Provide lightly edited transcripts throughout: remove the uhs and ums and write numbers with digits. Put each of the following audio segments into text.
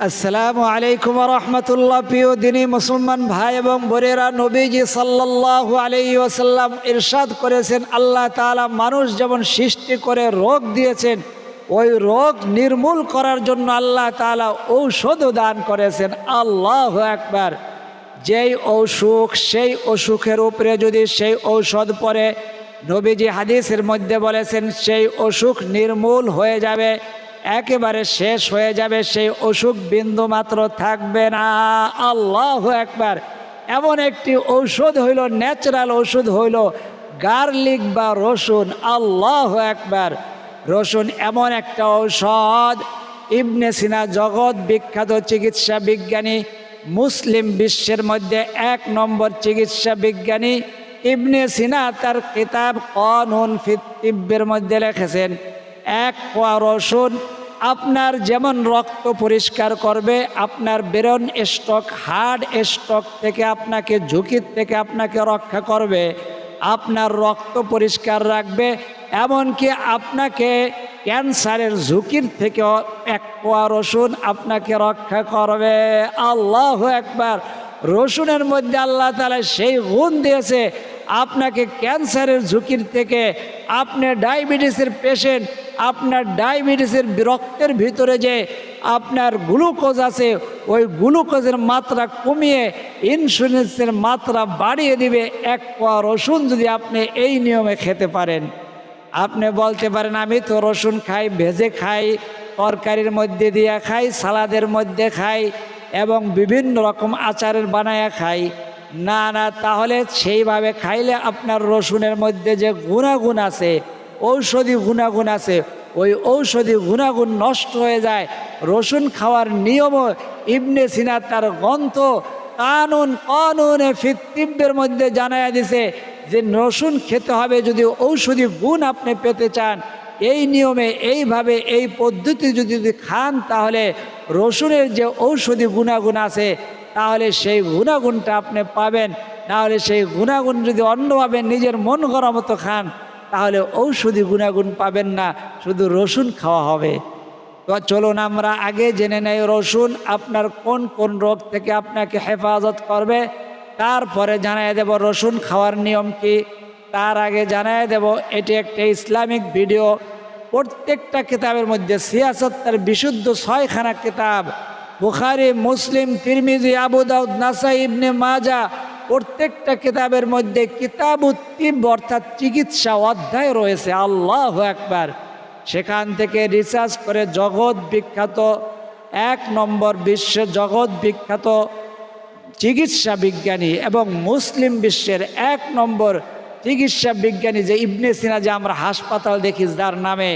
আসসালামু আলাইকুম ওয়া রাহমাতুল্লাহ। প্রিয় দিনী মুসলমান ভাই এবং বোনেরা, নবীজি সাল্লাল্লাহু আলাইহি ওয়াসাল্লাম ইরশাদ করেছেন, আল্লাহ তাআলা মানুষ যেমন সৃষ্টি করে রোগ দিয়েছেন, ওই রোগ নির্মূল করার জন্য আল্লাহ তাআলা ঔষধও দান করেছেন। আল্লাহু আকবার। যেই অসুখ, সেই অসুখের উপরে যদি সেই ঔষধ পড়ে, নবীজি হাদিসের মধ্যে বলেছেন সেই অসুখ নির্মূল হয়ে যাবে, একেবারে শেষ হয়ে যাবে, সেই অসুখ বিন্দু মাত্র থাকবে না। আল্লাহু আকবার। এমন একটি ঔষধ হইল, ন্যাচারাল ওষুধ হইল গার্লিক বা রসুন। আল্লাহু আকবার। রসুন এমন একটা ঔষধ, ইবনে সিনা জগৎ বিখ্যাত চিকিৎসা বিজ্ঞানী, মুসলিম বিশ্বের মধ্যে ১ নম্বর চিকিৎসা বিজ্ঞানী ইবনে সিনা তার কিতাব কানুন ফি তিব্বের মধ্যে লিখেছেন, 1 কোয়া রসুন আপনার যেমন রক্ত পরিষ্কার করবে, আপনার ব্রেন স্ট্রোক, হার্ট স্ট্রোক থেকে আপনাকে, ঝুঁকির থেকে আপনাকে রক্ষা করবে, আপনার রক্ত পরিষ্কার রাখবে, এমনকি আপনাকে ক্যান্সারের ঝুঁকির থেকেও 1 কোয়া রসুন আপনাকে রক্ষা করবে। আল্লাহু আকবার। রসুনের মধ্যে আল্লাহ তাআলা সেই গুণ দিয়েছে, আপনাকে ক্যান্সারের ঝুঁকির থেকে, আপনি ডায়াবেটিসের পেশেন্ট, আপনার ডায়াবেটিসের রক্তের ভিতরে যে আপনার গ্লুকোজ আছে, ওই গ্লুকোজের মাত্রা কমিয়ে ইনসুলিনের মাত্রা বাড়িয়ে দিবে 1 কোয়া রসুন যদি আপনি এই নিয়মে খেতে পারেন। আপনি বলতে পারেন, আমি তো রসুন খাই, ভেজে খাই, তরকারির মধ্যে দিয়ে খাই, সালাদের মধ্যে খাই এবং বিভিন্ন রকম আচারের বানায়া খাই। না না, তাহলে সেইভাবে খাইলে আপনার রসুনের মধ্যে যে গুণাগুণ আছে, ঔষধি গুণাগুণ আছে, ওই ঔষধি গুণাগুণ নষ্ট হয়ে যায়। রসুন খাওয়ার নিয়মও ইবনে সিনা তার গ্রন্থ কানুনে ফি তিব্বের মধ্যে জানায়া দিছে যে রসুন খেতে হবে যদি ঔষধি গুণ আপনি পেতে চান। এই নিয়মে, এইভাবে, এই পদ্ধতি যদি খান, তাহলে রসুনের যে ঔষধি গুণাগুণ আছে, তাহলে সেই গুণাগুণটা আপনি পাবেন। নাহলে সেই গুণাগুণ যদি অন্যভাবে নিজের মন করা মতো খান, তাহলে ঔষধি গুণাগুণ পাবেন না, শুধু রসুন খাওয়া হবে। তো চলুন আমরা আগে জেনে নেই রসুন আপনার কোন কোন রোগ থেকে আপনাকে হেফাজত করবে, তারপরে জানাই দেব রসুন খাওয়ার নিয়ম কি। তার আগে জানাই দেব, এটি একটা ইসলামিক ভিডিও। প্রত্যেকটা কিতাবের মধ্যে সিয়াসত তার বিশুদ্ধ 6খানা কিতাব, বুখারী, মুসলিম, তিরমিজি, আবু দাউদ, নাসাই, ইবনে মাজাহ, প্রত্যেকটা কিতাবের মধ্যে কিতাবুত তিব অর্থাৎ চিকিৎসা অধ্যায় রয়েছে। আল্লাহু আকবার। সেখান থেকে রিসার্চ করে জগৎ বিখ্যাত 1 নম্বর বিশ্বের জগৎ বিখ্যাত চিকিৎসা বিজ্ঞানী এবং মুসলিম বিশ্বের 1 নম্বর চিকিৎসা বিজ্ঞানী যে ইবনে সিনা, যে আমরা হাসপাতাল দেখি যার নামে,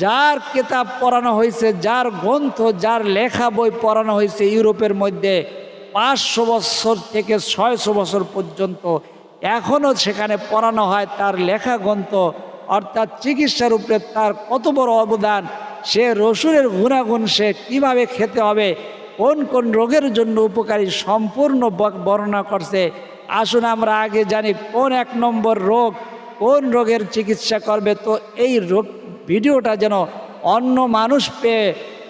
যার কিতাব পড়ানো হয়েছে, যার গ্রন্থ, যার লেখা বই পড়ানো হয়েছে ইউরোপের মধ্যে 500 বছর থেকে 600 বছর পর্যন্ত, এখনও সেখানে পড়ানো হয় তার লেখা গ্রন্থ। অর্থাৎ চিকিৎসার উপরে তার কত বড় অবদান, সে রসুনের গুণাগুণ, সে কীভাবে খেতে হবে, কোন কোন রোগের জন্য উপকারী, সম্পূর্ণ বর্ণনা করছে। আসুন আমরা আগে জানি কোন 1 নম্বর রোগ, কোন রোগের চিকিৎসা করবে। তো এই রোগ ভিডিওটা যেন অন্য মানুষ পেয়ে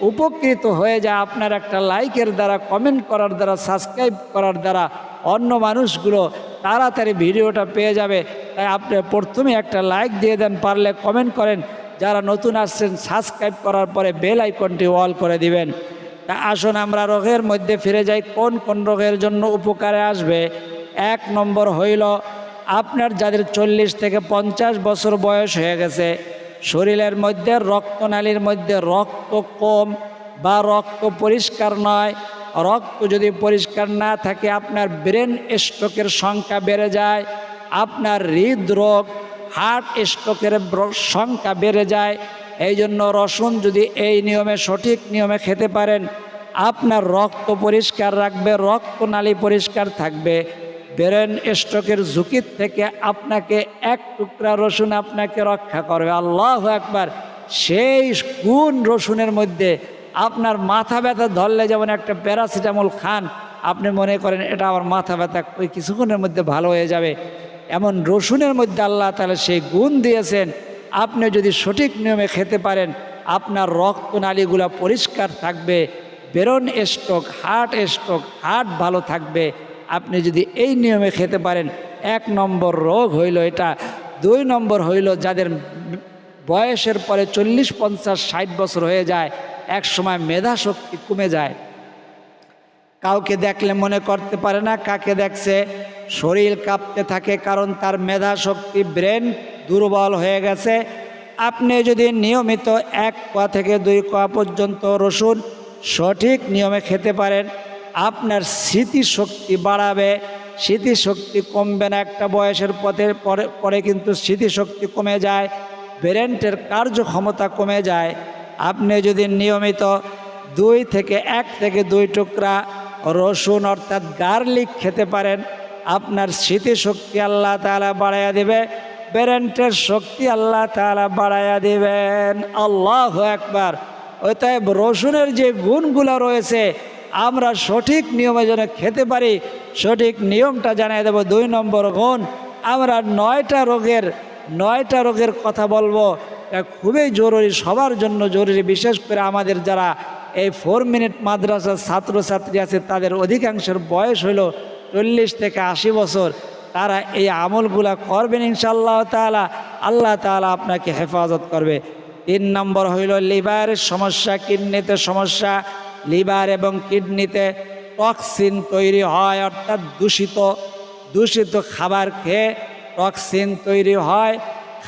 উপকৃত হয়ে যায়, আপনার একটা লাইকের দ্বারা, কমেন্ট করার দ্বারা, সাবস্ক্রাইব করার দ্বারা অন্য মানুষগুলো তাড়াতাড়ি ভিডিওটা পেয়ে যাবে। তাই আপনি প্রথমে একটা লাইক দিয়ে দেন, পারলে কমেন্ট করেন, যারা নতুন আসছেন সাবস্ক্রাইব করার পরে বেল আইকনটি অল করে দিবেন। তা আসুন আমরা রোগের মধ্যে ফিরে যাই, কোন কোন রোগের জন্য উপকারে আসবে। 1 নম্বর হইল আপনার যাদের 40 থেকে 50 বছর বয়স হয়ে গেছে, শরীরের মধ্যে রক্তনালীর মধ্যে রক্ত কম বা রক্ত পরিষ্কার নয়, রক্ত যদি পরিষ্কার না থাকে আপনার ব্রেন স্ট্রোকের সংখ্যা বেড়ে যায়, আপনার হৃদরোগ, হার্ট স্ট্রোকের সংখ্যা বেড়ে যায়। এই জন্য রসুন যদি এই নিয়মে, সঠিক নিয়মে খেতে পারেন, আপনার রক্ত পরিষ্কার রাখবে, রক্তনালী পরিষ্কার থাকবে, ব্রেন স্ট্রোকের ঝুঁকির থেকে আপনাকে 1 টুকরা রসুন আপনাকে রক্ষা করবে। আল্লাহু আকবার। সেই গুণ রসুনের মধ্যে। আপনার মাথা ব্যথা ধরলে যেমন একটা প্যারাসিটামল খান, আপনি মনে করেন এটা আমার মাথা ব্যথা ওই কিছুক্ষণের মধ্যে ভালো হয়ে যাবে, এমন রসুনের মধ্যে আল্লাহ তাআলা সেই গুণ দিয়েছেন। আপনি যদি সঠিক নিয়মে খেতে পারেন, আপনার রক্তনালীগুলো পরিষ্কার থাকবে, ব্রেন স্ট্রোক, হার্ট ভালো থাকবে আপনি যদি এই নিয়মে খেতে পারেন। 1 নম্বর রোগ হইল এটা। 2 নম্বর হইল যাদের বয়সের পরে 40, 50, 60 বছর হয়ে যায়, এক সময় মেধা শক্তি কমে যায়। কাউকে দেখলে মনে করতে পারে না কাকে দেখছে, শরীর কাঁপতে থাকে, কারণ তার মেধা শক্তি, ব্রেন দুর্বল হয়ে গেছে। আপনি যদি নিয়মিত 1 কোয়া থেকে 2 কোয়া পর্যন্ত রসুন সঠিক নিয়মে খেতে পারেন, আপনার স্মৃতিশক্তি বাড়াবে। স্মৃতিশক্তি কমবে না, একটা বয়সের পরে কিন্তু স্মৃতিশক্তি কমে যায়, ব্রেনের কার্যক্ষমতা কমে যায়। আপনি যদি নিয়মিত 1 থেকে 2 টুকরা রসুন অর্থাৎ গার্লিক খেতে পারেন, আপনার স্মৃতিশক্তি আল্লাহ তাআলা বাড়াইয়া দিবে, ব্রেনের শক্তি আল্লাহ তাআলা বাড়াইয়া দিবেন। আল্লাহু আকবার। অতএব রসুনের যে গুণগুলো রয়েছে আমরা সঠিক নিয়মে যেন খেতে পারি, সঠিক নিয়মটা জানিয়ে দেব। 2 নম্বর গুণ, আমরা 9টা রোগের কথা বলবো। এটা খুবই জরুরি, সবার জন্য জরুরি। বিশেষ করে আমাদের যারা এই 4 মিনিট মাদ্রাসার ছাত্রছাত্রী আছে, তাদের অধিকাংশের বয়স হলো 40 থেকে 80 বছর। তারা এই আমলগুলা করবেন ইনশাআল্লাহ তাআলা, আল্লাহ তাআলা আপনাকে হেফাজত করবে। 3 নম্বর হইল লিভারের সমস্যা, কিডনিতে সমস্যা। লিভার এবং কিডনিতে টক্সিন তৈরি হয়, অর্থাৎ দূষিত খাবার খেয়ে টক্সিন তৈরি হয়,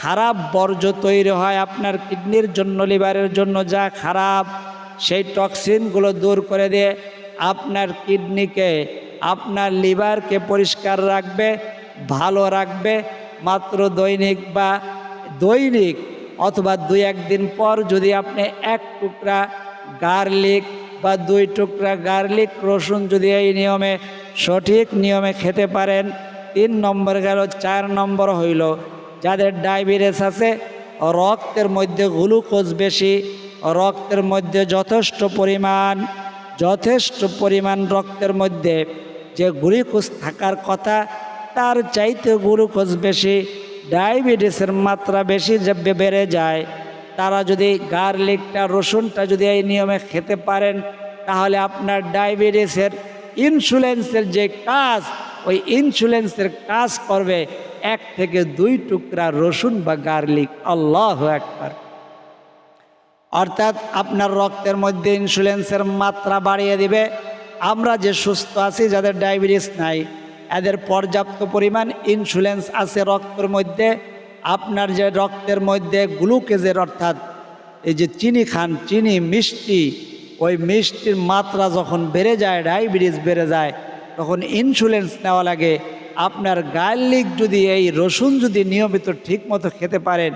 খারাপ বর্জ্য তৈরি হয় আপনার কিডনির জন্য, লিভারের জন্য যা খারাপ, সেই টক্সিনগুলো দূর করে দিয়ে আপনার কিডনিকে, আপনার লিভারকে পরিষ্কার রাখবে, ভালো রাখবে। মাত্র দৈনিক অথবা 2-1 দিন পর যদি আপনি 1 টুকরা গার্লিক বা 2 টুকরা গার্লিক রসুন যদি এই নিয়মে সঠিক নিয়মে খেতে পারেন। 3 নম্বর গেল। 4 নম্বর হইল যাদের ডায়াবেটিস আছে, রক্তের মধ্যে গ্লুকোজ বেশি, রক্তের মধ্যে যথেষ্ট পরিমাণ রক্তের মধ্যে যে গ্লুকোজ থাকার কথা তার চাইতে গ্লুকোজ বেশি, ডায়াবেটিসের মাত্রা বেশি বেড়ে যায়। তারা যদি গার্লিকটা, রসুনটা যদি এই নিয়মে খেতে পারেন, তাহলে আপনার ডায়াবেটিসের ইনসুলিনের যে কাজ, ওই ইনসুলিনের কাজ করবে 1 থেকে 2 টুকরা রসুন বা গার্লিক। আল্লাহু আকবার। অর্থাৎ আপনার রক্তের মধ্যে ইনসুলিনের মাত্রা বাড়িয়ে দিবে। আমরা যে সুস্থ আছি, যাদের ডায়াবেটিস নাই, এদের পর্যাপ্ত পরিমাণ ইনসুলিন আছে রক্তের মধ্যে। আপনার যে রক্তের মধ্যে গ্লুকোজের, অর্থাৎ এই যে চিনি খান, চিনি, মিষ্টি, ওই মিষ্টির মাত্রা যখন বেড়ে যায়, ডায়াবেটিস বেড়ে যায়, তখন ইনসুলিন নেওয়া লাগে। আপনার গার্লিক যদি, এই রসুন যদি নিয়মিত ঠিকমতো খেতে পারেন,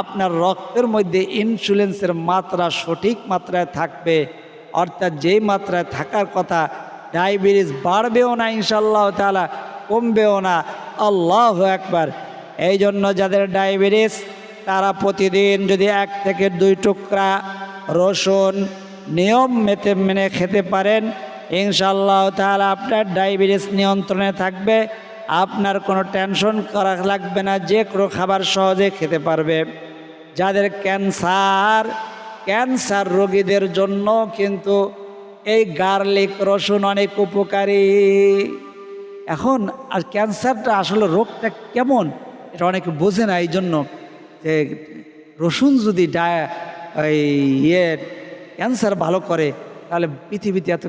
আপনার রক্তের মধ্যে ইনসুলিনের মাত্রা সঠিক মাত্রায় থাকবে, অর্থাৎ যেই মাত্রায় থাকার কথা। ডায়াবেটিস বাড়বেও না ইনশাআল্লাহ তাআলা, কমবেও না। আল্লাহু আকবার। এই জন্য যাদের ডায়াবেটিস, তারা প্রতিদিন যদি 1 থেকে 2 টুকরা রসুন নিয়ম মেনে খেতে পারেন, ইনশাআল্লাহ তাআলা আপনার ডায়াবেটিস নিয়ন্ত্রণে থাকবে। আপনার কোনো টেনশন করা লাগবে না, যে কোনো খাবার সহজে খেতে পারবে। যাদের ক্যান্সার রোগীদের জন্য কিন্তু এই গার্লিক রসুন অনেক উপকারী। এখন আর ক্যান্সারটা আসলে রোগটা কেমন এটা অনেকে বোঝে না। এই জন্য যে রসুন যদি ক্যান্সার ভালো করে, তাহলে পৃথিবীতে এত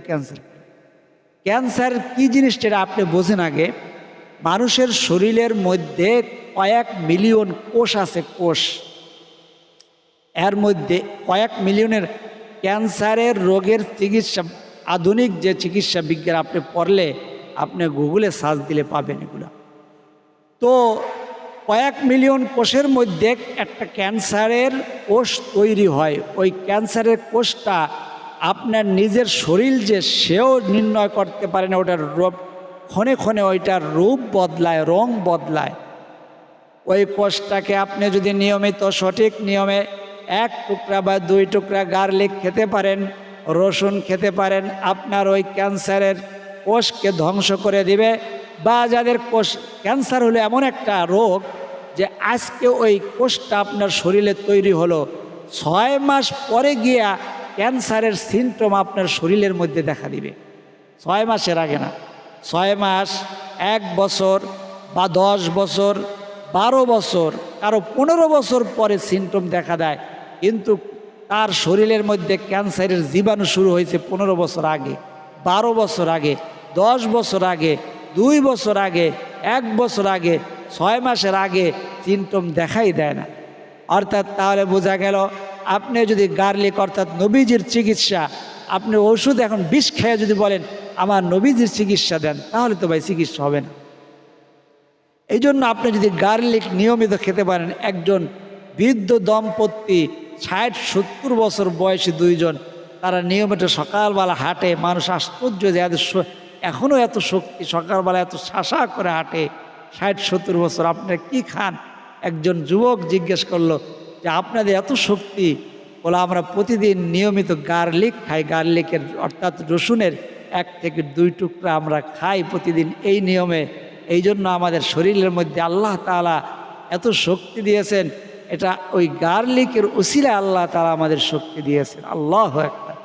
ক্যান্সার কি জিনিসটা আপনি বোঝেন আগে। মানুষের শরীরের মধ্যে কয়েক মিলিয়ন কোষ আছে, কোষ। এর মধ্যে কয়েক মিলিয়নের ক্যান্সারের রোগের চিকিৎসা, আধুনিক যে চিকিৎসা বিজ্ঞান আপনি পড়লে, আপনি গুগলে সার্চ দিলে পাবেন এগুলো। তো কয়েক মিলিয়ন কোষের মধ্যে একটা ক্যান্সারের কোষ তৈরি হয়। ওই ক্যান্সারের কোষটা আপনার নিজের শরীর যে, সেও নির্ণয় করতে পারে না। ওটার ক্ষণে ক্ষণে ওইটার রূপ বদলায়, রং বদলায়। ওই কোষটাকে আপনি যদি নিয়মিত সঠিক নিয়মে 1 টুকরা বা 2 টুকরা গার্লিক খেতে পারেন, রসুন খেতে পারেন, আপনার ওই ক্যান্সারের কোষকে ধ্বংস করে দিবে। বা যাদের ক্যান্সার হলো এমন একটা রোগ যে আজকে ওই কোষটা আপনার শরীরে তৈরি হলো, 6 মাস পরে গিয়া ক্যান্সারের সিমটম আপনার শরীরের মধ্যে দেখা দিবে। 6 মাসের আগে না, 6 মাস, 1 বছর বা 10 বছর, 12 বছর, কারো 15 বছর পরে সিমটম দেখা দেয়, কিন্তু তার শরীরের মধ্যে ক্যান্সারের জীবাণু শুরু হয়েছে 15 বছর আগে, 12 বছর আগে, 10 বছর আগে, 2 বছর আগে, 1 বছর আগে, 6 মাসের আগে সিমটম দেখাই দেয় না। অর্থাৎ তাহলে বোঝা গেল, আপনি যদি গার্লিক অর্থাৎ নবীজির চিকিৎসা, আপনি ওষুধ এখন বিষ খেয়ে যদি বলেন আমার নবীজির চিকিৎসা দেন, তাহলে তো ভাই চিকিৎসা হবে না। এই জন্য আপনি যদি গার্লিক নিয়মিত খেতে পারেন, একজন বৃদ্ধ দম্পতি 60-70 বছর বয়সী দুইজন, তারা নিয়মিত সকালবেলা হাঁটে, মানুষ আশ্চর্য যে এখনও এত শক্তি, সকালবেলা এত শাসা করে হাঁটে, 60-70 বছর, আপনারা কি খান? একজন যুবক জিজ্ঞেস করলো যে আপনাদের এত শক্তি? বলে আমরা প্রতিদিন নিয়মিত গার্লিক খাই, গার্লিকের অর্থাৎ রসুনের 1 থেকে 2 টুকরা আমরা খাই প্রতিদিন এই নিয়মে। এই জন্য আমাদের শরীরের মধ্যে আল্লাহ তাআলা এত শক্তি দিয়েছেন, এটা ওই গার্লিকের উসিলায় আল্লাহ তাআলা আমাদের শক্তি দিয়েছেন। আল্লাহু আকবার।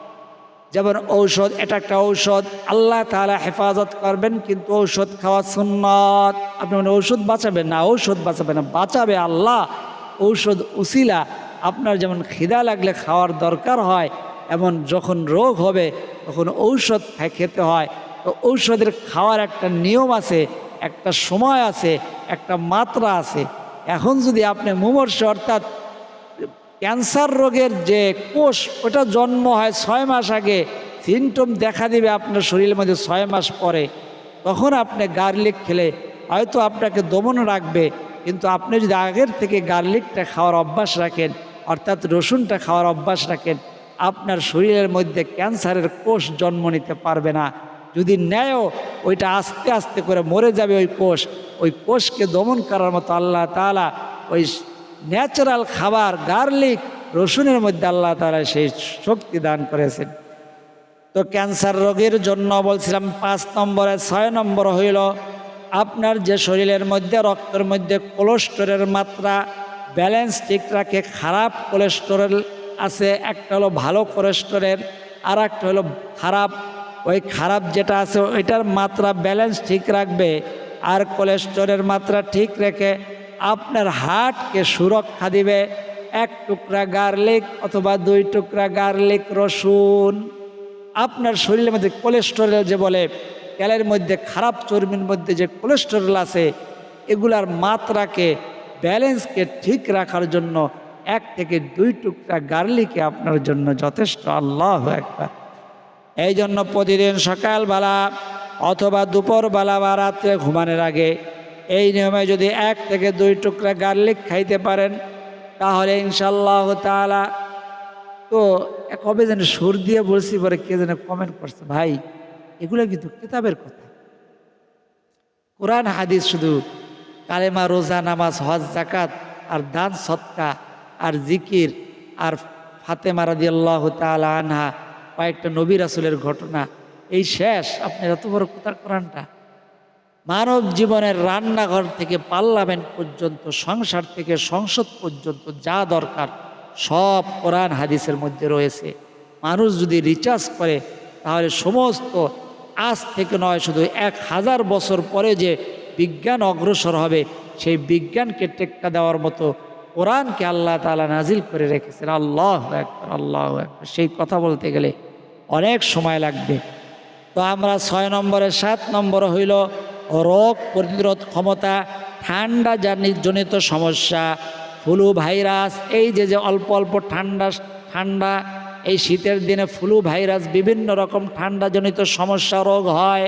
যেমন ঔষধ, এটা একটা ঔষধ, আল্লাহ তাআলা হেফাজত করবেন, কিন্তু ঔষধ খাওয়া সুন্নাত। আপনি মানে ঔষধ বাঁচাবেন না, ঔষধ বাঁচাবে না, বাঁচাবে আল্লাহ। ঔষধ উসিলা। আপনার যেমন খিদা লাগলে খাওয়ার দরকার হয়, এমন যখন রোগ হবে তখন ঔষধ খেতে হয়। তো ঔষধের খাওয়ার একটা নিয়ম আছে, একটা সময় আছে, একটা মাত্রা আছে। এখন যদি আপনি মুমূর্ষু অর্থাৎ ক্যান্সার রোগের যে কোষ, ওটা জন্ম হয় 6 মাস আগে, সিমটম দেখা দিবে আপনার শরীরের মধ্যে 6 মাস পরে, তখন আপনি গার্লিক খেলে হয়তো আপনাকে দমন রাখবে। কিন্তু আপনি যদি আগের থেকে গার্লিকটা খাওয়ার অভ্যাস রাখেন, অর্থাৎ রসুনটা খাওয়ার অভ্যাস রাখেন, আপনার শরীরের মধ্যে ক্যান্সারের কোষ জন্ম নিতে পারবে না। যদি নেয়ও, ওইটা আস্তে আস্তে করে মরে যাবে ওই কোষ। ওই কোষকে দমন করার মতো আল্লাহ তাআলা ওই ন্যাচারাল খাবার গার্লিক, রসুনের মধ্যে আল্লাহ তাআলা সেই শক্তি দান করেছেন। তো ক্যান্সার রোগের জন্য বলছিলাম 5 নম্বরে, 6 নম্বর হইল আপনার যে শরীরের মধ্যে রক্তের মধ্যে কোলেস্টেরলের মাত্রা ব্যালেন্স ঠিক রাখে। খারাপ কোলেস্টেরল আছে, একটা হলো ভালো কোলেস্টেরল, আর একটা হলো খারাপ। ওই খারাপ যেটা আছে ওইটার মাত্রা ব্যালেন্স ঠিক রাখবে, আর কোলেস্টেরলের মাত্রা ঠিক রেখে আপনার হার্টকে সুরক্ষা দিবে। 1 টুকরা গার্লিক অথবা 2 টুকরা গার্লিক রসুন আপনার শরীরের মধ্যে কোলেস্টেরল যে বলে, তেলের মধ্যে খারাপ চর্বির মধ্যে যে কোলেস্টেরল আছে, এগুলার মাত্রাকে ব্যালেন্সকে ঠিক রাখার জন্য 1 থেকে 2 টুকরা গার্লিকে আপনার জন্য যথেষ্ট। আল্লাহু আকবার। এই জন্য প্রতিদিন সকালবেলা অথবা দুপুরবেলা বা রাত্রে ঘুমানোর আগে এই নিয়মে যদি 1 থেকে 2 টুকরা গার্লিক খাইতে পারেন, তাহলে ইনশাআল্লাহ তাআলা। তো কবে যেন সুর দিয়ে বলছি, পরে কে যেন কমেন্ট করছে, ভাই এগুলো কিন্তু কিতাবের কথা, কোরআন হাদিস শুধু কালেমা, রোজা, নামাজ, হজ, যাকাত আর দান সদকা আর জিকির আর ফাতেমা রাদিয়াল্লাহু তাআলা আনহা, কয়েকটা নবী রাসূলের ঘটনা, এই শেষ। আপনার এত বড় কোথার কোরআনটা? মানব জীবনের রান্নাঘর থেকে পার্লামেন্ট পর্যন্ত, সংসার থেকে সংসদ পর্যন্ত যা দরকার সব কোরআন হাদিসের মধ্যে রয়েছে। মানুষ যদি রিচার্জ করে তাহলে সমস্ত, আজ থেকে নয়, শুধু 1000 বছর পরে যে বিজ্ঞান অগ্রসর হবে, সেই বিজ্ঞানকে টেক্কা দেওয়ার মতো কোরআনকে আল্লাহ তাআলা নাজিল করে রেখেছেন। আল্লাহু আকবার, আল্লাহু আকবার। সেই কথা বলতে গেলে অনেক সময় লাগবে। তো আমরা 6 নম্বরে, 7 নম্বর হইল রোগ প্রতিরোধ ক্ষমতা, ঠান্ডা জনিত সমস্যা, ফ্লু ভাইরাস। এই যে অল্প অল্প ঠান্ডা এই শীতের দিনে ফ্লু ভাইরাস, বিভিন্ন রকম ঠান্ডাজনিত সমস্যা, রোগ হয়।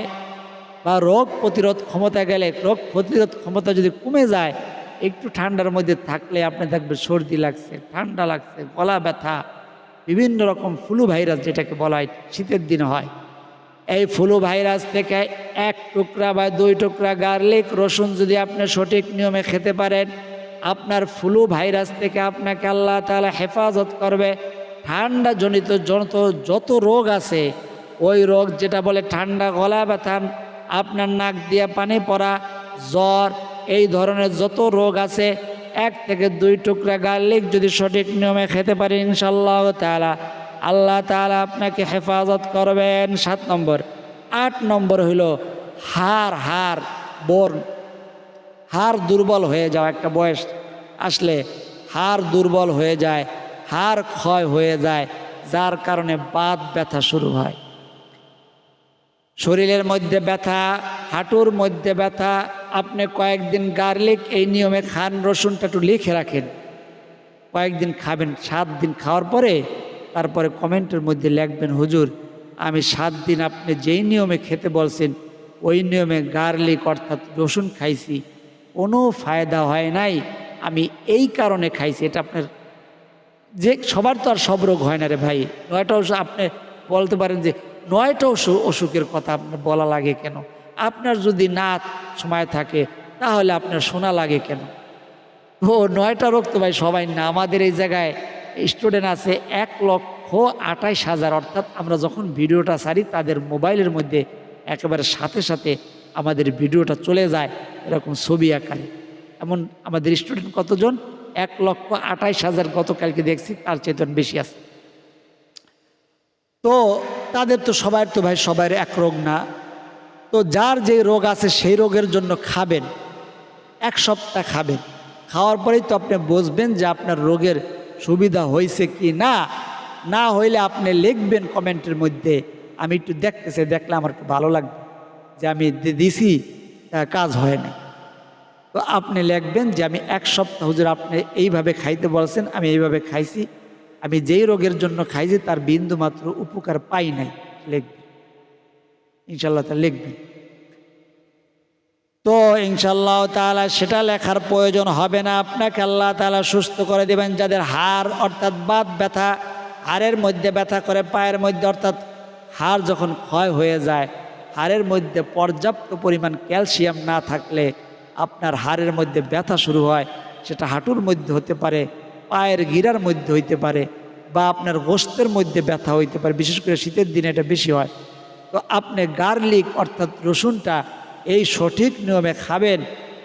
বা রোগ প্রতিরোধ ক্ষমতা গেলে, রোগ প্রতিরোধ ক্ষমতা যদি কমে যায়, একটু ঠান্ডার মধ্যে থাকলে আপনি দেখবেন সর্দি লাগছে, ঠান্ডা লাগছে, গলা ব্যথা, বিভিন্ন রকম ফ্লু ভাইরাস যেটাকে বলা হয়, শীতের দিন হয়। এই ফ্লু ভাইরাস থেকে 1 টুকরা বা 2 টুকরা গার্লিক রসুন যদি আপনি সঠিক নিয়মে খেতে পারেন, আপনার ফ্লু ভাইরাস থেকে আপনাকে আল্লাহ তাআলা হেফাজত করবে। ঠান্ডা জনিত যত রোগ আছে, ওই রোগ যেটা বলে ঠান্ডা, গলা ব্যথা, আপনার নাক দিয়ে পানি পড়া, জ্বর, এই ধরনের যত রোগ আছে, 1 থেকে 2 টুকরা গার্লিক যদি সঠিক নিয়মে খেতে পারেন, ইনশাআল্লাহ তাআলা আল্লাহ তাআলা আপনাকে হেফাজত করবেন। 7 নম্বর। 8 নম্বর হইল হাড় বোর্ন, হাড় দুর্বল হয়ে যাওয়া। একটা বয়স আসলে হাড় দুর্বল হয়ে যায়, হাড় ক্ষয় হয়ে যায়, যার কারণে বাত ব্যথা শুরু হয়। শরীরের মধ্যে ব্যথা, হাঁটুর মধ্যে ব্যথা। আপনি কয়েকদিন গার্লিক এই নিয়মে খান, রসুনটা একটু লিখে রাখেন, কয়েকদিন খাবেন। 7 দিন খাওয়ার পরে তারপরে কমেন্টের মধ্যে লিখবেন, হুজুর আমি 7 দিন আপনি যেই নিয়মে খেতে বলছেন ওই নিয়মে গার্লিক অর্থাৎ রসুন খাইছি, কোনো ফায়দা হয় নাই, আমি এই কারণে খাইছি। এটা আপনার যে সবার তো আর সব রোগ হয় না রে ভাই। 9টা ওষুধ আপনি বলতে পারেন যে 9টা অসুখের কথা আপনার বলা লাগে কেন? আপনার যদি না সময় থাকে তাহলে আপনার শোনা লাগে কেন? ও 9টা রোগ তো ভাই সবাই না। আমাদের এই জায়গায় স্টুডেন্ট আছে 1,28,000, অর্থাৎ আমরা যখন ভিডিওটা ছাড়ি তাদের মোবাইলের মধ্যে একেবারে সাথে সাথে আমাদের ভিডিওটা চলে যায় এরকম ছবি আকারে। এমন আমাদের স্টুডেন্ট কতজন? 1,28,000 গতকালকে দেখছি, তার চেতন বেশি আছে। তো তাদের তো সবার তো ভাই সবার এক রোগ না। তো যার যে রোগ আছে সেই রোগের জন্য খাবেন, 1 সপ্তাহ খাবেন। খাওয়ার পরেই তো আপনি বুঝবেন যে আপনার রোগের সুবিধা হয়েছে কি না। না হইলে আপনি লিখবেন কমেন্টের মধ্যে, আমি একটু দেখতেছি, দেখলে আমার একটু ভালো লাগবে যে আমি দিছি কাজ হয় না। তো আপনি লিখবেন যে আমি 1 সপ্তাহ হুজুর আপনি এইভাবে খাইতে বলছেন, আমি এইভাবে খাইছি, আমি যেই রোগের জন্য খাইছি তার বিন্দু মাত্র উপকার পাই নাই, লিখবেন ইনশাল্লাহ। তা লিখবেন তো ইনশাআল্লাহ তাআলা সেটা লেখার প্রয়োজন হবে না, আপনাকে আল্লাহ তাআলা সুস্থ করে দেবেন। যাদের হাড় অর্থাৎ বাত ব্যথা, হাড়ের মধ্যে ব্যথা করে, পায়ের মধ্যে অর্থাৎ হাড় যখন ক্ষয় হয়ে যায়, হাড়ের মধ্যে পর্যাপ্ত পরিমাণ ক্যালসিয়াম না থাকলে আপনার হাড়ের মধ্যে ব্যথা শুরু হয়। সেটা হাঁটুর মধ্যে হতে পারে, পায়ের গিরার মধ্যে হইতে পারে, বা আপনার গোশতের মধ্যে ব্যথা হইতে পারে। বিশেষ করে শীতের দিনে এটা বেশি হয়। তো আপনি গার্লিক অর্থাৎ রসুনটা এই সঠিক নিয়মে খাবেন,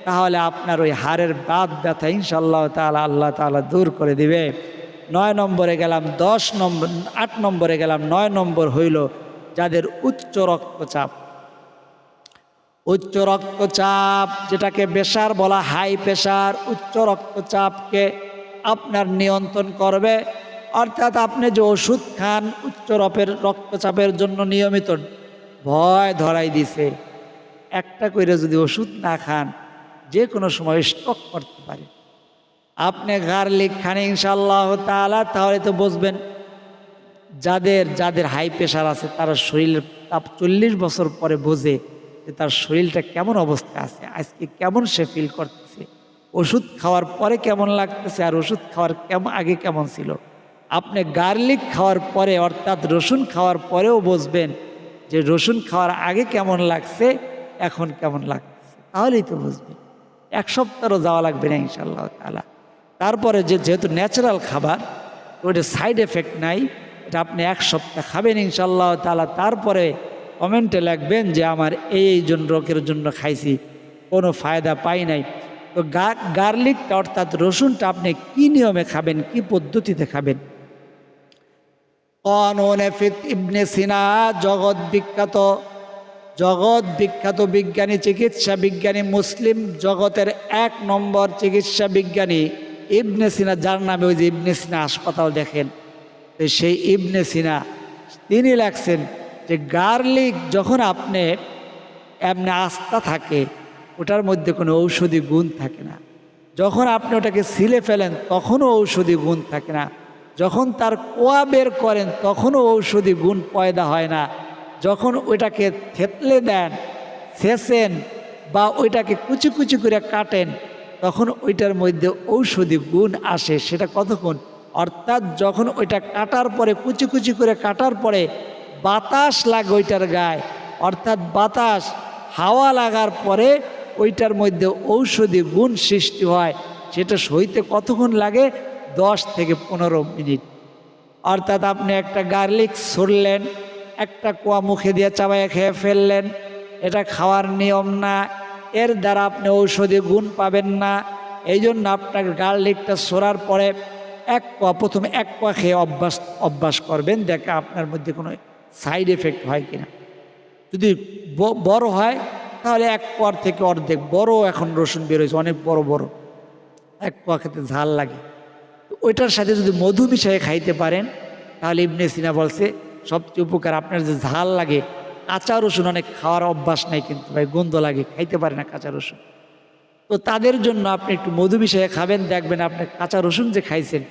তাহলে আপনার ওই হাড়ের বাত ব্যথা ইনশাআল্লাহ তাআলা আল্লাহ তাআলা দূর করে দিবে। 9 নম্বরে গেলাম, 10 নম্বর 8 নম্বরে গেলাম। 9 নম্বর হইল যাদের উচ্চ রক্তচাপ। উচ্চ রক্তচাপ যেটাকে প্রেশার বলা, হাই প্রেশার, উচ্চ রক্তচাপকে আপনার নিয়ন্ত্রণ করবে। অর্থাৎ আপনি যে ওষুধ খান উচ্চ রক্তচাপের জন্য নিয়মিত, ভয় ধরাই দিছে, একটা করে যদি ওষুধ না খান যে কোনো সময় স্ট্রোক করতে পারে। আপনি গার্লিক খান ইনশাআল্লাহ তাআলা, তাহলে তো বুঝবেন যাদের হাই প্রেশার আছে তারা শরীরের তাপ 40 বছর পরে বোঝে যে তার শরীরটা কেমন অবস্থা আছে, আজকে কেমন সে ফিল করতেছে, ওষুধ খাওয়ার পরে কেমন লাগতেছে আর ওষুধ খাওয়ার আগে কেমন ছিল। আপনি গার্লিক খাওয়ার পরে অর্থাৎ রসুন খাওয়ার পরেও বুঝবেন যে রসুন খাওয়ার আগে কেমন লাগছে, এখন কেমন লাগতেছে, তাহলেই তো বুঝবেন। 1 সপ্তাহও যাওয়া লাগবে না ইনশাআল্লাহ তাআলা। তারপরে যেহেতু ন্যাচারাল খাবার, ওইটা সাইড এফেক্ট নাই, এটা আপনি 1 সপ্তাহ খাবেন ইনশাআল্লাহ তাআলা। তারপরে কমেন্টে লিখবেন যে আমার এই রোগের জন্য খাইছি, কোনো ফায়দা পাই নাই। তো গার্লিকটা অর্থাৎ রসুনটা আপনি কি নিয়মে খাবেন, কি পদ্ধতিতে খাবেন? কানুনে ফিত ইবনে সিনা, জগৎ বিখ্যাত বিজ্ঞানী, চিকিৎসা বিজ্ঞানী, মুসলিম জগতের 1 নম্বর চিকিৎসা বিজ্ঞানী ইবনে সিনা, যার নামে ওই যে ইবনে সিনা হাসপাতাল দেখেন, তো সেই ইবনে সিনা তিনি লেখছেন যে গার্লিক যখন আপনি এমনি আস্থা থাকে, ওটার মধ্যে কোনো ঔষধি গুণ থাকে না। যখন আপনি ওটাকে ছিলে ফেলেন তখনও ঔষধি গুণ থাকে না। যখন তার কোয়া বের করেন তখনও ঔষধি গুণ পয়দা হয় না। যখন ওইটাকে থেতলে দেন, ছেঁচেন বা ওইটাকে কুচি কুচি করে কাটেন, তখন ওইটার মধ্যে ঔষধি গুণ আসে। সেটা কতক্ষণ? অর্থাৎ যখন ওইটা কাটার পরে, কুচি কুচি করে কাটার পরে বাতাস লাগে ওইটার গায়ে, অর্থাৎ বাতাস হাওয়া লাগার পরে ওইটার মধ্যে ঔষধি গুণ সৃষ্টি হয়। সেটা সইতে কতক্ষণ লাগে? 10 থেকে 15 মিনিট। অর্থাৎ আপনি একটা গার্লিক ছুড়লেন, একটা কোয়া মুখে দিয়ে চাবাইয়ে খেয়ে ফেললেন, এটা খাওয়ার নিয়ম না, এর দ্বারা আপনি ঔষধি গুণ পাবেন না। এই জন্য আপনার গার্লিকটা ছোড়ার পরে এক পোয়া, প্রথমে এক পোয়া খেয়ে অভ্যাস করবেন, দেখে আপনার মধ্যে কোনো সাইড এফেক্ট হয় কিনা। যদি বড় হয় তাহলে এক পোয়ার থেকে অর্ধেক, বড় এখন রসুন বেরোয়েছে অনেক বড় বড়, এক পোয়া খেতে ঝাল লাগে। ওইটার সাথে যদি মধু মিশিয়ে খাইতে পারেন তাহলে ইবনে সিনা বলছে সবচেয়ে উপকার। আপনার যে ঝাল লাগে, কাঁচা রসুন অনেক খাওয়ার অভ্যাস নাই কিন্তু ভাই, গন্ধ লাগে, খাইতে পারে না কাঁচা রসুন। তো তাদের জন্য আপনি একটু মধু মিশিয়ে খাবেন, দেখবেন আপনি কাঁচা রসুন যে খাইছেন,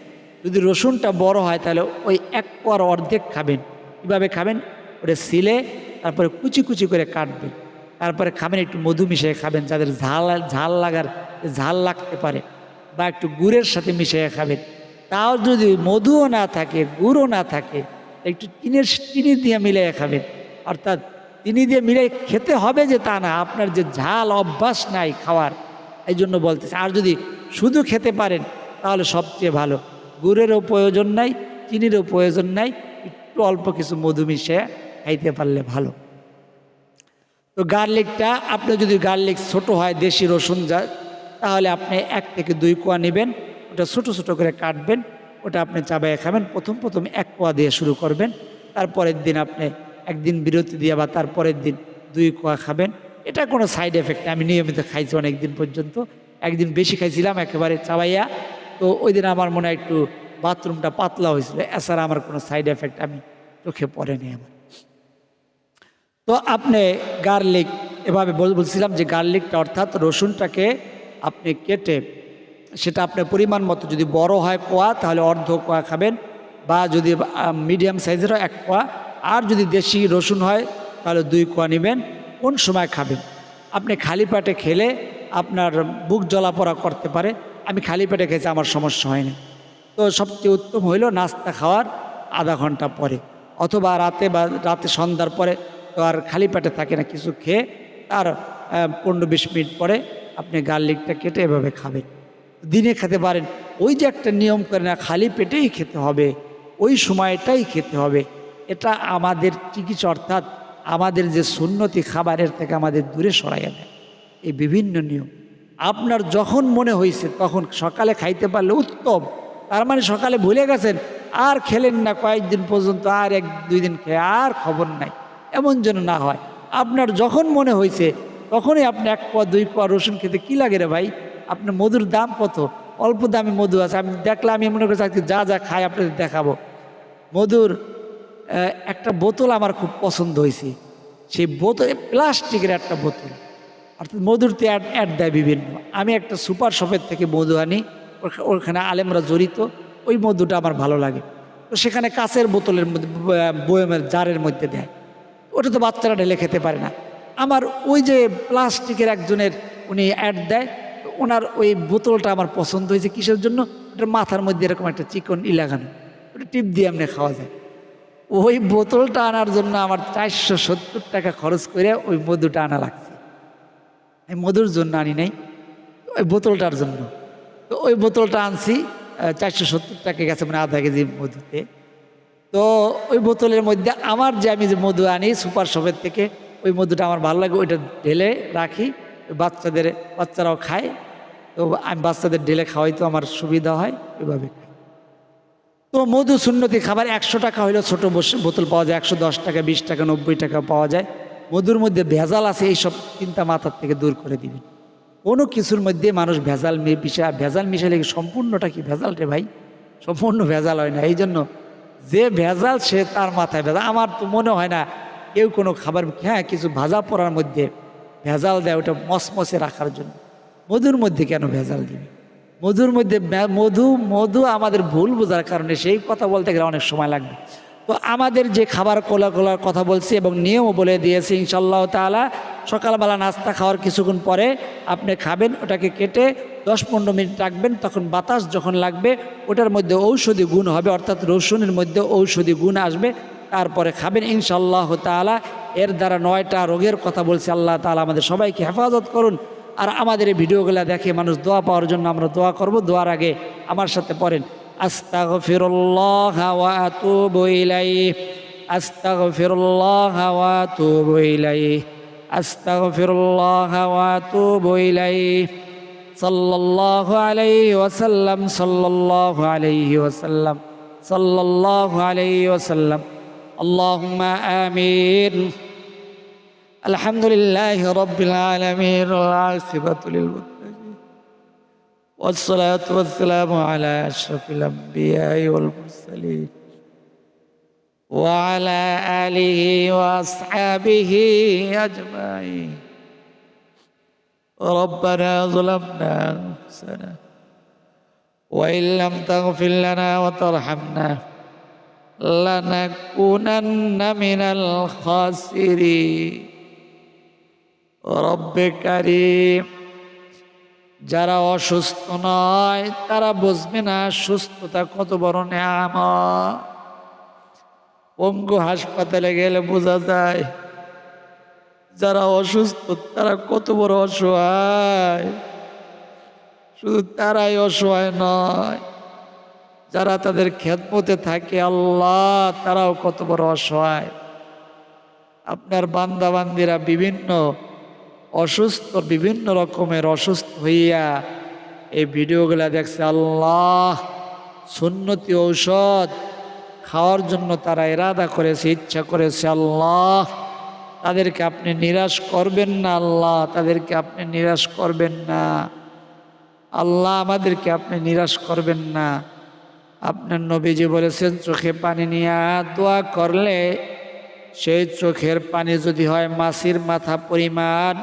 যদি রসুনটা বড় হয় তাহলে ওই এক পোয়ার অর্ধেক খাবেন। কীভাবে খাবেন? ওটা সিলে তারপরে কুচি কুচি করে কাটবেন, তারপরে খাবেন, একটু মধু মিশিয়ে খাবেন। যাদের ঝাল লাগতে পারে বা একটু গুড়ের সাথে মিশিয়ে খাবেন। তাও যদি মধুও না থাকে, গুড়ও না থাকে, একটু চিনি দিয়ে মিলিয়ে খাবেন। অর্থাৎ চিনি দিয়ে মিলিয়ে খেতে হবে যে তা না, আপনার যে ঝাল অভ্যাস নাই খাওয়ার, এই জন্য বলতেছে। আর যদি শুধু খেতে পারেন তাহলে সবচেয়ে ভালো, গুড়েরও প্রয়োজন নাই, চিনিরও প্রয়োজন নাই, একটু অল্প কিছু মধু মিশিয়ে খাইতে পারলে ভালো। তো গার্লিকটা, আপনি যদি গার্লিক ছোট হয়, দেশি রসুন যায়, তাহলে আপনি 1 থেকে 2 কোয়া নেবেন, ওটা ছোট ছোট করে কাটবেন, ওটা আপনি চাবাইয়ে খাবেন। প্রথম 1 কোয়া দিয়ে শুরু করবেন, তারপরের দিন আপনি একদিন বিরতি দিয়ে বা তারপরের দিন 2 কোয়া খাবেন। এটা কোনো সাইড এফেক্ট, আমি নিয়মিত খাইছি অনেক দিন পর্যন্ত। একদিন বেশি খাইছিলাম একেবারে চাবাইয়া, তো ওই দিন আমার মনে হয় একটু বাথরুমটা পাতলা হয়েছিল, এছাড়া আমার কোনো সাইড এফেক্ট আমি চোখে পড়েনি আমার। তো আপনি গার্লিক এভাবে বলছিলাম যে গার্লিকটা অর্থাৎ রসুনটাকে আপনি কেটে সেটা আপনার পরিমাণ মতো, যদি বড় হয় কোয়া তাহলে অর্ধ কোয়া খাবেন, বা যদি মিডিয়াম সাইজেরও 1 কোয়া, আর যদি দেশি রসুন হয় তাহলে 2 কোয়া নেবেন। কোন সময় খাবেন? আপনি খালি পেটে খেলে আপনার বুক জ্বলাপড়া করতে পারে, আমি খালি পেটে খেয়েছি, আমার সমস্যা হয়নি। তো সবচেয়ে উত্তম হইল নাস্তা খাওয়ার আধা ঘন্টা পরে, অথবা রাতে সন্ধ্যার পরে, তো আর খালি পেটে থাকে না, কিছু খেয়ে তার 15-20 মিনিট পরে আপনি গার্লিকটা কেটে এভাবে খাবেন। দিনে খেতে পারেন। ওই যে একটা নিয়ম করে না, খালি পেটেই খেতে হবে, ওই সময়টাই খেতে হবে, এটা আমাদের চিকিৎসা, অর্থাৎ আমাদের যে সুন্নতি খাবারের থেকে আমাদের দূরে সরাইয়া দেয় এই বিভিন্ন নিয়ম। আপনার যখন মনে হয়েছে তখন সকালে খাইতে পারলে উত্তম, তার মানে সকালে ভুলে গেছেন আর খেলেন না কয়েকদিন পর্যন্ত, আর 1-2 দিন খেয়ে আর খবর নাই, এমন যেন না হয়। আপনার যখন মনে হয়েছে তখনই আপনি 1 কোয়া 2 কোয়া রসুন খেতে কি লাগে রে ভাই? আপনার মধুর দাম কত? অল্প দামে মধু আছে, আমি দেখলাম, আমি মনে করছি যা যা খাই আপনাদের দেখাবো। মধুর একটা বোতল আমার খুব পছন্দ হয়েছে, সেই বোতল প্লাস্টিকের একটা বোতল, অর্থাৎ মধুরতে অ্যাড দেয় বিভিন্ন। আমি একটা সুপার শপের থেকে মধু আনি, ওখানে আলেমরা জড়িত, ওই মধুটা আমার ভালো লাগে। তো সেখানে কাঁচের বোতলের মধ্যে, বয়মের জারের মধ্যে দেয়, ওটা তো বাচ্চারা ঢেলে খেতে পারে না। আমার ওই যে প্লাস্টিকের একজনের উনি অ্যাড দেয়, ওনার ওই বোতলটা আমার পছন্দ হয়েছে। কিসের জন্য? ওটার মাথার মধ্যে এরকম একটা চিকন লাগানো, ওটা টিপ দিয়ে এমনি খাওয়া যায়। ওই বোতলটা আনার জন্য আমার 470 টাকা খরচ করে ওই মধুটা আনা লাগছে। আমি মধুর জন্য আনি নাই, ওই বোতলটার জন্য। তো ওই বোতলটা আনছি, 470 টাকা গেছে, মানে আধা কেজি মধুতে। তো ওই বোতলের মধ্যে আমার যে আমি যে মধু আনি সুপার শপের থেকে, ওই মধুটা আমার ভালো লাগে, ওইটা ঢেলে রাখি, বাচ্চারাও খায়। তো আমি বাচ্চাদের ঢেলে খাওয়াই, তো আমার সুবিধা হয়, ওইভাবে খাই। তো মধু সুন্নতি খাবার। 100 টাকা হইলো ছোটো বোতল পাওয়া যায়, 110 টাকা, 20 টাকা, 90 টাকা পাওয়া যায়। মধুর মধ্যে ভেজাল আছে, এইসব চিন্তা মাথার থেকে দূর করে দিবেন। কোনো কিছুর মধ্যে মানুষ ভেজাল মিশালে সম্পূর্ণটা কি ভেজাল রে ভাই? সম্পূর্ণ ভেজাল হয় না। এই জন্য যে ভেজাল সে তার মাথায় ভেজাল। আমার তো মনে হয় না কেউ কোনো খাবার, হ্যাঁ কিছু ভাজা পোড়ার মধ্যে ভেজাল দেয়, ওটা মসমসে রাখার জন্য। মধুর মধ্যে কেন ভেজাল দিবে? মধুর মধ্যে মধু আমাদের ভুল বোঝার কারণে সেই কথা বলতে গেলে অনেক সময় লাগবে। তো আমাদের যে খাবার কোলার কথা বলছি এবং নিয়মও বলে দিয়েছি ইনশাআল্লাহ তাআলা, সকালবেলা নাস্তা খাওয়ার কিছুক্ষণ পরে আপনি খাবেন, ওটাকে কেটে 10-15 মিনিট রাখবেন, তখন বাতাস যখন লাগবে ওটার মধ্যে ঔষধি গুণ হবে, অর্থাৎ রসুনের মধ্যে ঔষধি গুণ আসবে, তারপরে খাবেন ইনশাআল্লাহ তাআলা। এর দ্বারা 9টা রোগের কথা বলছি। আল্লাহ তাআলা আমাদের সবাইকে হেফাজত করুন। আর আমাদের এই ভিডিওগুলো দেখে মানুষ দোয়া পাওয়ার জন্য আমরা দোয়া করব। দোয়ার আগে আমার সাথে পড়েন, আস্তাগফিরুল্লাহ ওয়া আতুবু ইলাইহি, আস্তাগফিরুল্লাহ ওয়া আতুবু ইলাইহি, আস্তাগফিরুল্লাহ ওয়া আতুবু ইলাইহি, সাল্লাল্লাহু আলাইহি ওয়াসাল্লাম, সাল্লাল্লাহু আলাইহি ওয়াসাল্লাম, সাল্লাল্লাহু আলাইহি ওয়াসাল্লাম। আল্লাহুম্মা আমিন। আলহামদুলিল্লাহি রাব্বিল আলামিন ওয়াল আকিবাতু লিল মুত্তাকিন ওয়াসসালাতু ওয়াসসালামু আলা আশরাফিল আমবিয়াই ওয়াল মুরসালিন ওয়া আলা আলিহি ওয়া আসহাবিহি আজমাইন। ربنا ظلمنا أنفسنا وإن لم تغفر لنا وترحمنا لنكونن من الخاسرين। رب كريم যারা অসুস্থ নয় তারা বুঝবে না সুস্থতা কত বড় নিয়ামত। পঙ্গু হাসপাতালে গেলে বোঝা যায় যারা অসুস্থ তারা কত বড় অসহায়। শুধু তারাই অসহায় নয়, যারা তাদের খেদমতে থাকে আল্লাহ তারাও কত বড় অসহায়। আপনার বান্দা বান্দিরা বিভিন্ন অসুস্থ, বিভিন্ন রকমের অসুস্থ হইয়া এই ভিডিওগুলা দেখছে। আল্লাহ সুন্নতি ঔষধ খাওয়ার জন্য তারা ইরাদা করেছে, ইচ্ছা করেছে। আল্লাহ তাদেরকে আপনি নিরাশ করবেন না, আল্লাহ তাদেরকে আপনি নিরাশ করবেন না, আল্লাহ আমাদেরকে আপনি নিরাশ করবেন না। আপনার নবীজি বলেছেন চোখে পানি নিয়ে দোয়া করলে সেই চোখের পানি যদি হয় মাছির মাথা পরিমাণ,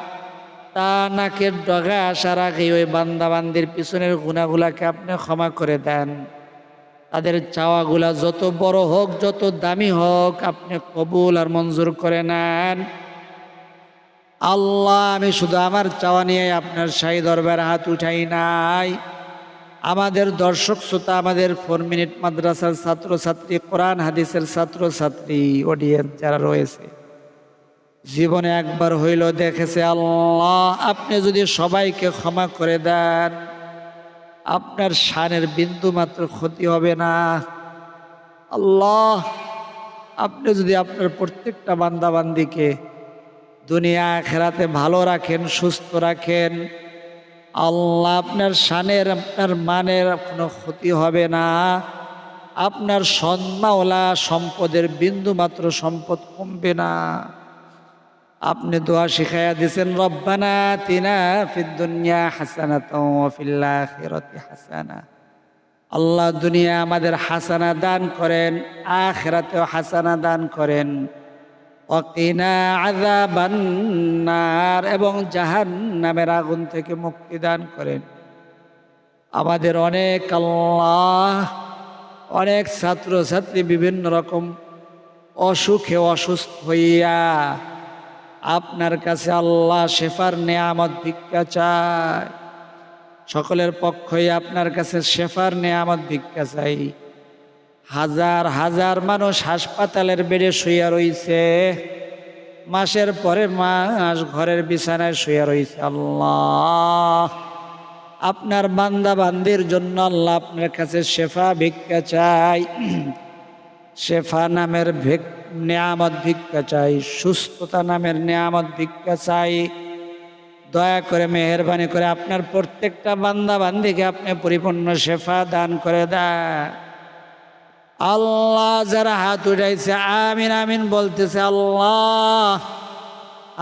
তা নাকের ডগা আসার আগে ওই বান্দাবান্দির পিছনের গুনাহগুলাকে আপনি ক্ষমা করে দেন। তাদের চাওয়াগুলা যত বড় হোক, যত দামি হোক, আপনি কবুল আর মঞ্জুর করে নেন। আল্লাহ আমি শুধু আমার চাওয়া নিয়ে আপনার শাহী দরবারে হাত উঠাই নাই। আমাদের দর্শক শ্রোতা, আমাদের 4 মিনিট মাদ্রাসার ছাত্রছাত্রী, কোরআন হাদিসের ছাত্রছাত্রী অডিয়েন্স যারা রয়েছে, জীবনে একবার হইল দেখেছে আল্লাহ আপনি যদি সবাইকে ক্ষমা করে দেন আপনার শানের বিন্দু মাত্র ক্ষতি হবে না। আল্লাহ আপনি যদি আপনার প্রত্যেকটা বান্দা বান্দিকে দুনিয়া আখিরাতে ভালো রাখেন, সুস্থ রাখেন, আল্লাহ আপনার শানের, আপনার মানের কোনো ক্ষতি হবে না। আপনার সন্মাওলা সম্পদের বিন্দু মাত্র সম্পদ কমবে না। আপনি দোয়া শিখাইয়া দিয়েছেন রব্বানা আতিনা ফিদ দুনিয়া হাসানাতাও ওয়া ফিল আখিরাতি হাসানা। আল্লাহ দুনিয়া আমাদের হাসানা দান করেন, আখিরাতেও হাসানা দান করেন। ওয়া কিনা আযাবান নার, এবং জাহান্নামের আগুন থেকে মুক্তি দান করেন। আমাদের অনেক আল্লাহ অনেক ছাত্রছাত্রী বিভিন্ন রকম অসুখে অসুস্থ হইয়া আপনার কাছে আল্লাহ শেফার নেয়ামত ভিক্ষা চায়। সকলের পক্ষই আপনার কাছে শেফার নেয়ামত ভিক্ষা চাই। হাজার হাজার মানুষ হাসপাতালের বেডে শুইয়া রইছে, মাসের পরে মাস ঘরের বিছানায় শুইয়া রইছে। আল্লাহ আপনার বান্দা বান্দির জন্য আল্লাহ আপনার কাছে শেফা ভিক্ষা চাই, শেফা নামের নেয়ামত ভিক্ষা চাই, সুস্থতা নামের নেয়ামত ভিক্ষা চাই। দয়া করে মেহেরবানি করে আপনার প্রত্যেকটা বান্দা বান্দিকে আপনি পরিপূর্ণ শেফা দান করে দেন। আল্লাহ যারা হাত উঠাইছে আমিন আমিন বলতেছে, আল্লাহ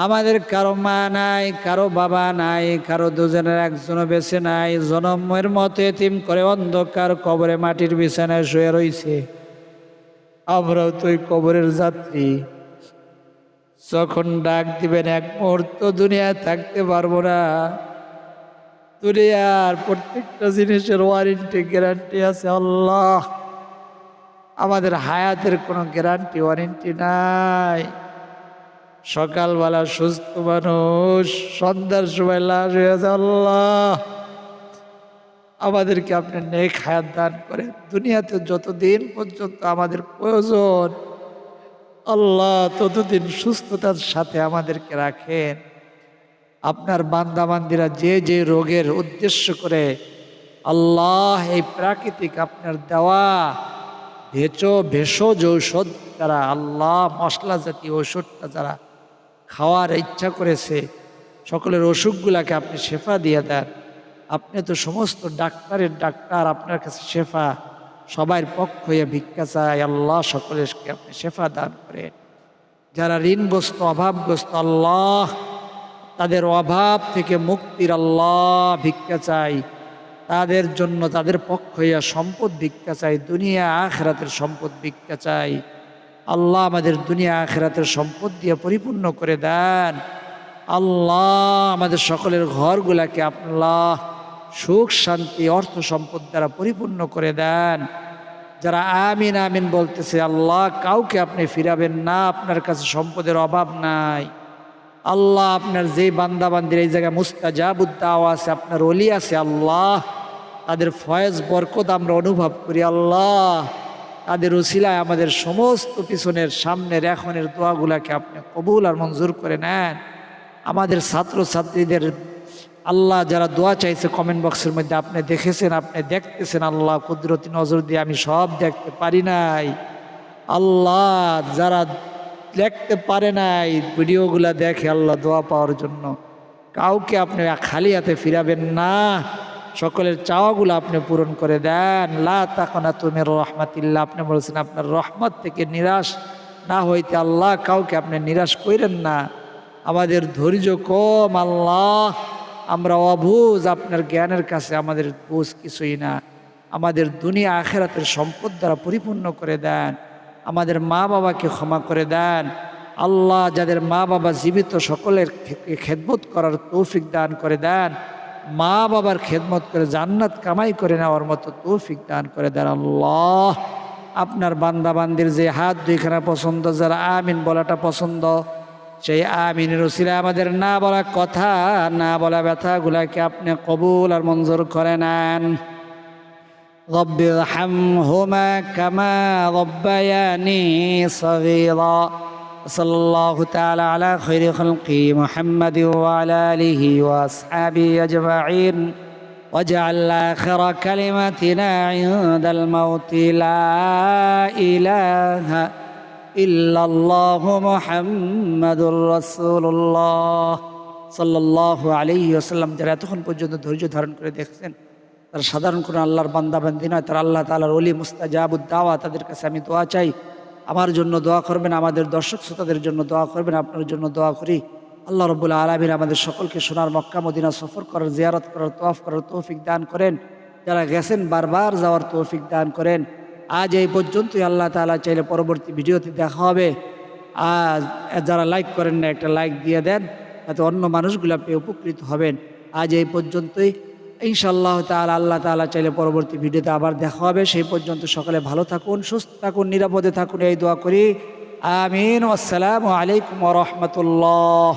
আমাদের কারো মা নাই, কারো বাবা নাই, কারো দুজনের একজনও বেঁচে নাই, জনমের মতো এতিম করে অন্ধকার কবরে মাটির বিছানায় শুয়ে রইছে। আমরাও তো ওই কবরের যাত্রী, যখন ডাক দিবেন এক মুহূর্ত দুনিয়ায় থাকতে পারবো না। দুনিয়ার প্রত্যেকটা জিনিসের ওয়ারেন্টি গ্যারান্টি আছে। আল্লাহ আমাদের হায়াতের কোনো গ্যারান্টি ওয়ারেন্টি নাই। সকালবেলা সুস্থ মানুষ, সন্ধ্যার সময় লাশ হয়ে যায়। আল্লাহ আমাদেরকে আপনি নেক হায়াত দান করেন। দুনিয়াতে যতদিন পর্যন্ত আমাদের প্রয়োজন আল্লাহ ততদিন সুস্থতার সাথে আমাদেরকে রাখেন। আপনার বান্দা বান্দিরা যে যে রোগের উদ্দেশ্য করে আল্লাহ এই প্রাকৃতিক আপনার দেওয়া ভেষজ ঔষধ যারা আল্লাহ মশলা জাতীয় ঔষধটা যারা খাওয়ার ইচ্ছা করেছে, সকলের অসুখগুলাকে আপনি শেফা দিয়ে দেন। আপনি তো সমস্ত ডাক্তারের ডাক্তার, আপনার কাছে শেফা, সবার পক্ষ হয়ে ভিক্ষা চাই আল্লাহ, সকলকে আপনি শেফা দান করেন। যারা ঋণগ্রস্ত অভাবগ্রস্ত আল্লাহ, তাদের অভাব থেকে মুক্তির আল্লাহ ভিক্ষা চাই, তাদের জন্য তাদের পক্ষ হইয়া সম্পদ ভিক্ষা চাই, দুনিয়া আখিরাতের সম্পদ ভিক্ষা চাই। আল্লাহ আমাদের দুনিয়া আখিরাতের সম্পদ দিয়ে পরিপূর্ণ করে দেন আল্লাহ। আমাদের সকলের ঘরগুলাকে আল্লাহ সুখ শান্তি অর্থ সম্পদ দ্বারা পরিপূর্ণ করে দেন। যারা আমিন আমিন বলতেছে আল্লাহ, কাউকে আপনি ফিরাবেন না, আপনার কাছে সম্পদের অভাব নাই আল্লাহ। আপনার যেই বান্দাবান্দির এই জায়গায় মুস্তাজাবুদ দাওয়া আছে, আপনার ওলি আছে আল্লাহ, তাদের ফয়েজ বরকত আমরা অনুভব করি আল্লাহ। তাদের উসিলায় আমাদের সমস্ত পিছনের সামনের এখনের দোয়াগুলাকে আপনি কবুল আর মঞ্জুর করে নেন। আমাদের ছাত্র ছাত্রীদের আল্লাহ যারা দোয়া চাইছে কমেন্ট বক্সের মধ্যে আপনি দেখেছেন, আপনি দেখতেছেন আল্লাহ, কুদরতি নজর দিয়ে আমি সব দেখতে পারি নাই আল্লাহ। যারা দেখতে পারে নাই ভিডিওগুলা দেখে আল্লাহ দোয়া পাওয়ার জন্য, কাউকে আপনি খালি হাতে ফিরাবেন না, সকলের চাওয়াগুলো আপনি পূরণ করে দেন। লা তাকনাতু মির রাহমাতিল্লাহ, আপনি বলেছেন আপনার রহমত থেকে নিরাশ না হইতে আল্লাহ কাউকে আপনি নিরাশ করেন না। আমাদের ধৈর্য কম আল্লাহ, আমরা অবুঝ, আপনার জ্ঞানের কাছে আমাদের বুঝ কিছুই না। আমাদের দুনিয়া আখিরাতের সম্পদ দ্বারা পরিপূর্ণ করে দেন। আমাদের মা বাবাকে ক্ষমা করে দেন আল্লাহ। যাদের মা বাবা জীবিত সকলের খেদমত করার তৌফিক দান করে দেন। মা বাবার খেদমত করে জান্নাত কামাই করে নেওয়ার মতো তৌফিক দান করে দেন আল্লাহ। আপনার বান্দাবান্দির যে হাত দুইখানা পছন্দ, যারা আমিন বলাটা পছন্দ, সেই আমিনের উসিলায় আমাদের না বলা কথা, না বলা ব্যথাগুলাকে আপনি কবুল আর মঞ্জুর করে নেন। রব্বিরহামহুমা কামা রব্বায়ানি সগীরা। সাল্লাল্লাহু তাআলা আলা খায়রি খালকি মুহাম্মাদি ওয়া আলা আলিহি ওয়া আসহাবিহি আজমাইন। ওয়াজআল আখিরা কালিমাতিনা ইনদাল মাউতি লা ইলাহা ইল্লাল্লাহু মুহাম্মাদুর রাসূলুল্লাহ সাল্লাল্লাহু আলাইহি ওয়াসাল্লাম। যারা এতক্ষণ পর্যন্ত ধৈর্য ধারণ করে দেখছেন, তারা সাধারণ কোনো আল্লাহর বান্দাবান্দি নয়, তারা আল্লাহ তাআলার ওলি মুস্তাজাবুদ দাওয়া। তাদের কাছে আমি দোয়া চাই, আমার জন্য দোয়া করবেন, আমাদের দর্শক শ্রোতাদের জন্য দোয়া করবেন, আপনার জন্য দোয়া করি। আল্লাহ রাব্বুল আলামিন আমাদের সকলকে সোনার মক্কা মদিনা সফর করার, জিয়ারত করার, তওয়াফ করার তৌফিক দান করেন। যারা গেছেন বারবার যাওয়ার তৌফিক দান করেন। আজ এই পর্যন্তই, আল্লাহ তাআলা চাইলে পরবর্তী ভিডিওতে দেখা হবে। আজ যারা লাইক করেন না, একটা লাইক দিয়ে দেন, তাতে অন্য মানুষগুলো পেয়ে উপকৃত হবেন। আজ এই পর্যন্তই, ইনশাআল্লাহ তাআলা আল্লাহ তাআলা চাইলে পরবর্তী ভিডিওতে আবার দেখা হবে। সেই পর্যন্ত সকলে ভালো থাকুন, সুস্থ থাকুন, নিরাপদে থাকুন, এই দোয়া করি। আমিন। আসসালামু আলাইকুম ওয়া রাহমাতুল্লাহ।